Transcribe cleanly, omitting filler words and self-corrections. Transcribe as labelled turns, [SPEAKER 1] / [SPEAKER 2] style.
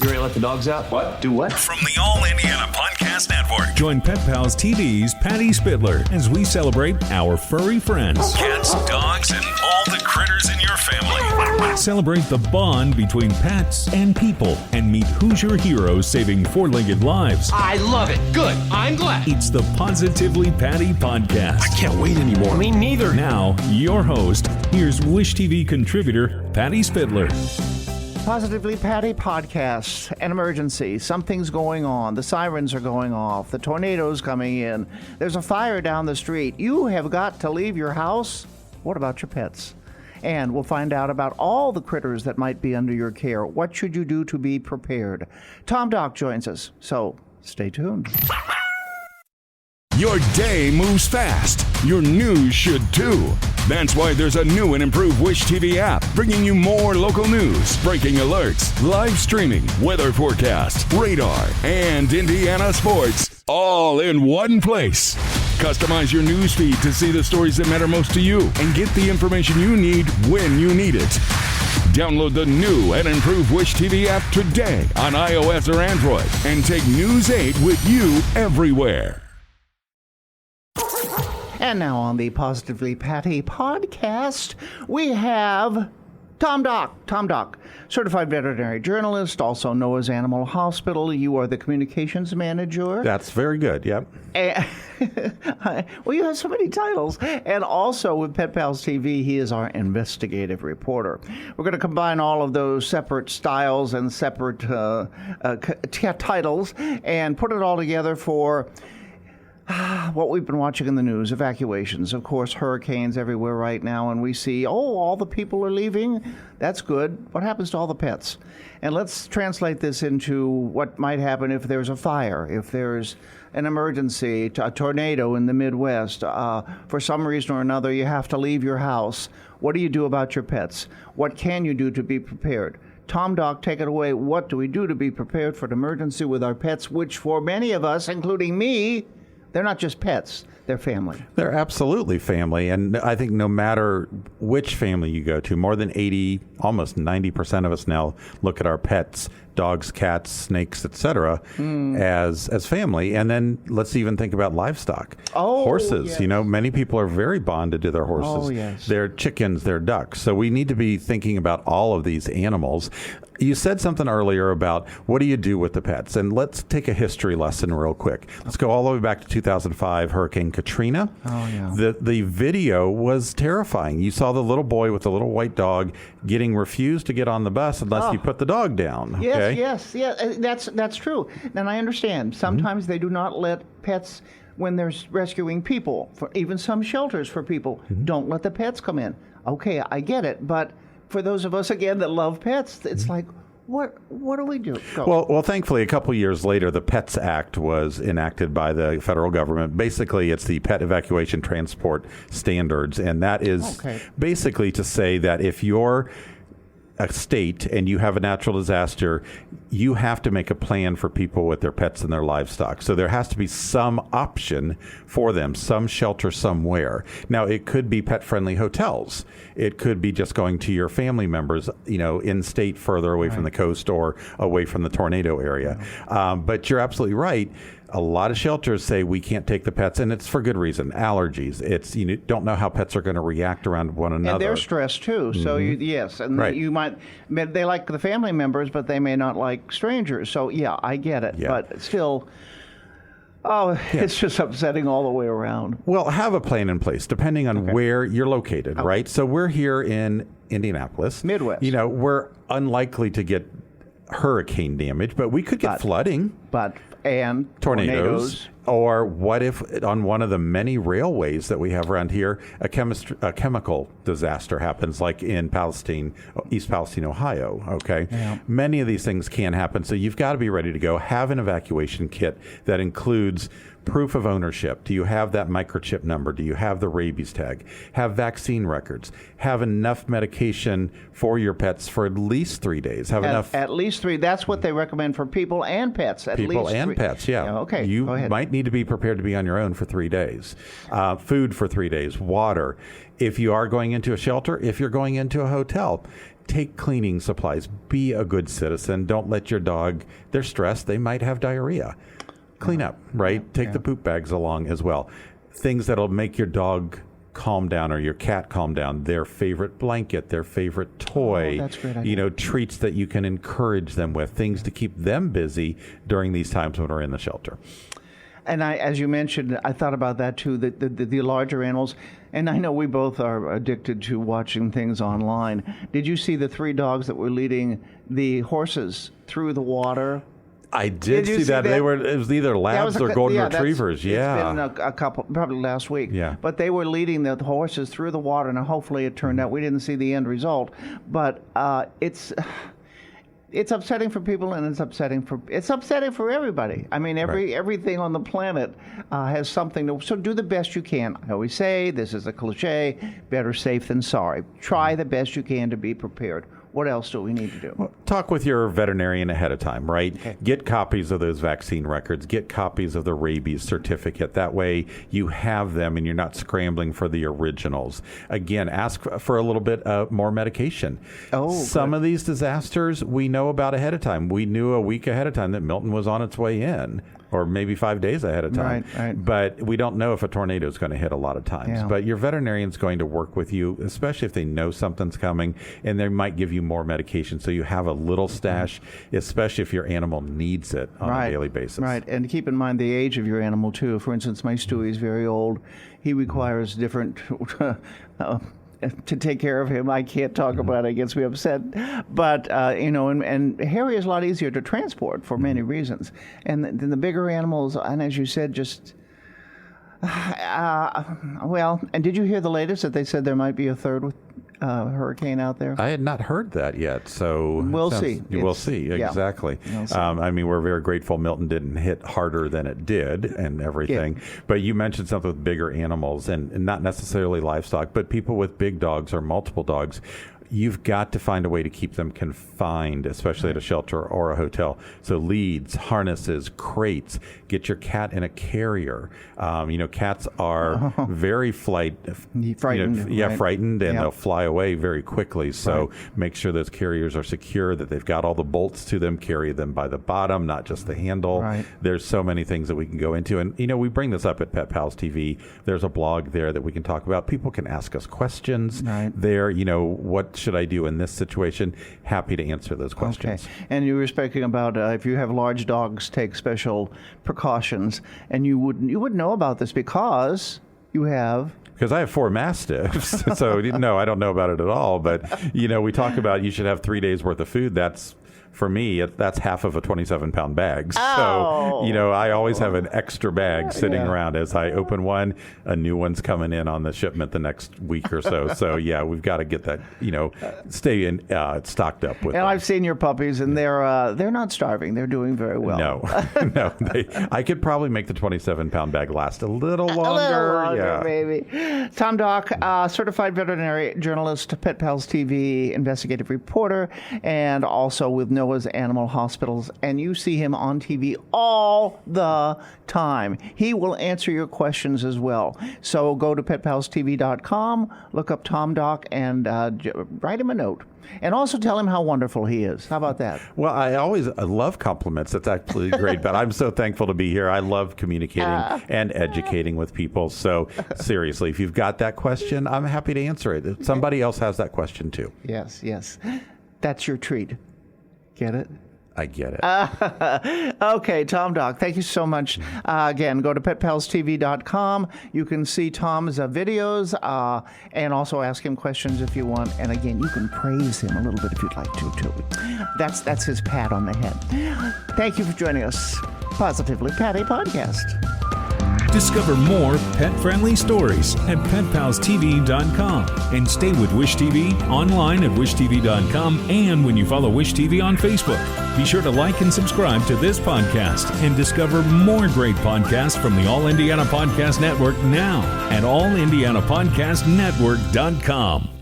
[SPEAKER 1] You ready to let the dogs out?
[SPEAKER 2] What?
[SPEAKER 1] Do what?
[SPEAKER 3] From the All Indiana Podcast Network.
[SPEAKER 4] Join Pet Pals TV's Patty Spitler as we celebrate our furry friends.
[SPEAKER 3] Cats, dogs, and all the critters in your family.
[SPEAKER 4] Celebrate the bond between pets and people and meet Hoosier heroes saving four-legged lives.
[SPEAKER 1] I love it. Good. I'm glad.
[SPEAKER 4] It's the Positively Patty podcast.
[SPEAKER 1] I can't wait anymore. Me neither.
[SPEAKER 4] Now, your host, here's Wish TV contributor Patty Spitler.
[SPEAKER 5] Positively Patty podcast. An emergency. Something's going on. The sirens are going off. The tornado's coming in. There's a fire down the street. You have got to leave your house. What about your pets? And we'll find out about all the critters that might be under your care. What should you do to be prepared? Tom Doc joins us, so stay tuned.
[SPEAKER 6] Your day moves fast. Your news should too. That's why there's a new and improved Wish TV app bringing you more local news, breaking alerts, live streaming, weather forecasts, radar, and Indiana sports all in one place. Customize your news feed to see the stories that matter most to you and get the information you need when you need it. Download the new and improved Wish TV app today on iOS or Android and take News 8 with you everywhere.
[SPEAKER 5] And now on the Positively Patty podcast, we have Tom Doc. Tom Doc, certified veterinary journalist, also Noah's Animal Hospital. You are the communications manager.
[SPEAKER 2] That's very good, yep.
[SPEAKER 5] Well, you have so many titles. And also with Pet Pals TV, he is our investigative reporter. We're going to combine all of those separate styles and separate titles and put it all together for what we've been watching in the news. Evacuations, of course, hurricanes everywhere right now, and we see, all the people are leaving. That's good. What happens to all the pets? And let's translate this into what might happen if there's a fire, if there's an emergency, a tornado in the Midwest. For some reason or another, you have to leave your house. What do you do about your pets? What can you do to be prepared? Tom Doc, take it away. What do we do to be prepared for an emergency with our pets, which for many of us, including me, they're not just pets, they're family.
[SPEAKER 2] They're absolutely family. And I think no matter which family you go to, more than 80, almost 90% of us now look at our pets, dogs, cats, snakes, etc., as family. And then let's even think about livestock. Horses.
[SPEAKER 5] Yes.
[SPEAKER 2] You know, many people are very bonded to their horses.
[SPEAKER 5] Yes.
[SPEAKER 2] Their chickens, their ducks. So we need to be thinking about all of these animals. You said something earlier about what do you do with the pets? And let's take a history lesson real quick. Let's go all the way back to 2005, Hurricane Katrina. The video was terrifying. You saw the little boy with the little white dog refused to get on the bus unless you put the dog down. Okay?
[SPEAKER 5] Yes. That's true. And I understand. Sometimes they do not let pets, when they're rescuing people, for even some shelters for people, don't let the pets come in. Okay, I get it. But for those of us, again, that love pets, it's like, what do we do? Go.
[SPEAKER 2] Well, thankfully, a couple years later, the PETS Act was enacted by the federal government. Basically, it's the Pet Evacuation Transport Standards, and that is basically to say that if you're a state and you have a natural disaster, you have to make a plan for people with their pets and their livestock. So there has to be some option for them, some shelter somewhere. Now, it could be pet-friendly hotels. It could be just going to your family members, in state further away from the coast or away from the tornado area. But you're absolutely right. A lot of shelters say we can't take the pets, and it's for good reason. Allergies. It's you don't know how pets are going to react around one another.
[SPEAKER 5] And they're stressed too. So you might, they like the family members, but they may not like strangers. So I get it. Yeah. But still, it's just upsetting all the way around.
[SPEAKER 2] Well, have a plan in place depending on where you're located, right? So we're here in Indianapolis,
[SPEAKER 5] Midwest.
[SPEAKER 2] We're unlikely to get hurricane damage, but we could get flooding.
[SPEAKER 5] And
[SPEAKER 2] tornadoes. Or what if on one of the many railways that we have around here, a chemical disaster happens, like in East Palestine, Ohio, okay? Yeah. Many of these things can happen, so you've got to be ready to go. Have an evacuation kit that includes proof of ownership. Do you have that microchip number? Do you have the rabies tag? Have vaccine records. Have enough medication for your pets for at least 3 days.
[SPEAKER 5] At least 3. That's what they recommend for people and pets.
[SPEAKER 2] People and pets, yeah.
[SPEAKER 5] Okay,
[SPEAKER 2] you
[SPEAKER 5] go ahead.
[SPEAKER 2] Might need to be prepared to be on your own for 3 days. Food for 3 days. Water. If you are going into a shelter, if you're going into a hotel, take cleaning supplies. Be a good citizen. Don't let your dog, they're stressed. They might have diarrhea. Clean up, right? Take the poop bags along as well. Things that'll make your dog calm down or your cat calm down. Their favorite blanket, their favorite toy.
[SPEAKER 5] That's a great idea.
[SPEAKER 2] Treats that you can encourage them with. Things to keep them busy during these times when we're in the shelter.
[SPEAKER 5] And as you mentioned, I thought about that too, the larger animals. And I know we both are addicted to watching things online. Did you see the 3 dogs that were leading the horses through the water?
[SPEAKER 2] I did see that. It was either labs or golden retrievers. Yeah.
[SPEAKER 5] It's been a couple, probably last week.
[SPEAKER 2] Yeah.
[SPEAKER 5] But they were leading the horses through the water, and hopefully it turned out. We didn't see the end result. But it's upsetting for people, and it's upsetting for everybody. I mean, everything on the planet has something to. So do the best you can. I always say this is a cliche: better safe than sorry. Try the best you can to be prepared. What else do we need to do?
[SPEAKER 2] Well, talk with your veterinarian ahead of time, right?
[SPEAKER 5] Okay.
[SPEAKER 2] Get copies of those vaccine records. Get copies of the rabies certificate. That way you have them and you're not scrambling for the originals. Again, ask for a little bit more medication. Some of these disasters we know about ahead of time. We knew a week ahead of time that Milton was on its way in, or maybe 5 days ahead of time.
[SPEAKER 5] Right.
[SPEAKER 2] But we don't know if a tornado is going to hit a lot of times.
[SPEAKER 5] Yeah.
[SPEAKER 2] But your veterinarian's going to work with you, especially if they know something's coming, and they might give you more medication so you have a little stash, especially if your animal needs it on a daily basis.
[SPEAKER 5] Right, and keep in mind the age of your animal too. For instance, my Stewie is very old. He requires different to take care of him. I can't talk about it. It gets me upset. But, and Harry is a lot easier to transport for many reasons. And then the bigger animals, and as you said, just, and did you hear the latest that they said there might be a third hurricane out there?
[SPEAKER 2] I had not heard that yet, so
[SPEAKER 5] we'll see.
[SPEAKER 2] We'll see, exactly.
[SPEAKER 5] We'll see.
[SPEAKER 2] I mean, we're very grateful Milton didn't hit harder than it did and everything.
[SPEAKER 5] Yeah.
[SPEAKER 2] But you mentioned something with bigger animals and not necessarily livestock, but people with big dogs or multiple dogs. You've got to find a way to keep them confined, especially at a shelter or a hotel. So leads, harnesses, crates. Get your cat in a carrier. Cats are very frightened. Frightened, and they'll fly away very quickly. So make sure those carriers are secure, that they've got all the bolts to them. Carry them by the bottom, not just the handle.
[SPEAKER 5] Right.
[SPEAKER 2] There's so many things that we can go into. And, we bring this up at Pet Pals TV. There's a blog there that we can talk about. People can ask us questions there. What should I do in this situation? Happy to answer those questions.
[SPEAKER 5] Okay. And you were speaking about if you have large dogs, take special precautions. And you would know about this because you have...
[SPEAKER 2] Because I have 4 Mastiffs. So, no, I don't know about it at all. But, we talk about you should have 3 days worth of food. That's... For me, that's half of a 27-pound bag. So, I always have an extra bag sitting around. As I open one, a new one's coming in on the shipment the next week or so. So, we've got to get that, stay in stocked up with.
[SPEAKER 5] And
[SPEAKER 2] them.
[SPEAKER 5] I've seen your puppies, and they're not starving. They're doing very well.
[SPEAKER 2] No. I could probably make the 27-pound bag last a little longer.
[SPEAKER 5] A little longer, maybe. Tom Dock, certified veterinary journalist, Pet Pals TV, investigative reporter, and also with Noah's Animal Hospitals, and you see him on TV all the time. He will answer your questions as well. So go to petpalstv.com, look up Tom Dock, and write him a note. And also tell him how wonderful he is. How about that? Well,
[SPEAKER 2] I love compliments. That's actually great. But I'm so thankful to be here. I love communicating and educating with people. So seriously, if you've got that question, I'm happy to answer it. If somebody else has that question too.
[SPEAKER 5] Yes. That's your treat. Get it?
[SPEAKER 2] I get it.
[SPEAKER 5] Okay, Tom Dock, thank you so much. Again, go to petpalstv.com. You can see Tom's videos and also ask him questions if you want. And again, you can praise him a little bit if you'd like to, too. That's his pat on the head. Thank you for joining us. Positively Patty Podcast.
[SPEAKER 4] Discover more pet-friendly stories at petpalstv.com and stay with Wish TV online at wishtv.com and when you follow Wish TV on Facebook. Be sure to like and subscribe to this podcast and discover more great podcasts from the All Indiana Podcast Network now at allindianapodcastnetwork.com.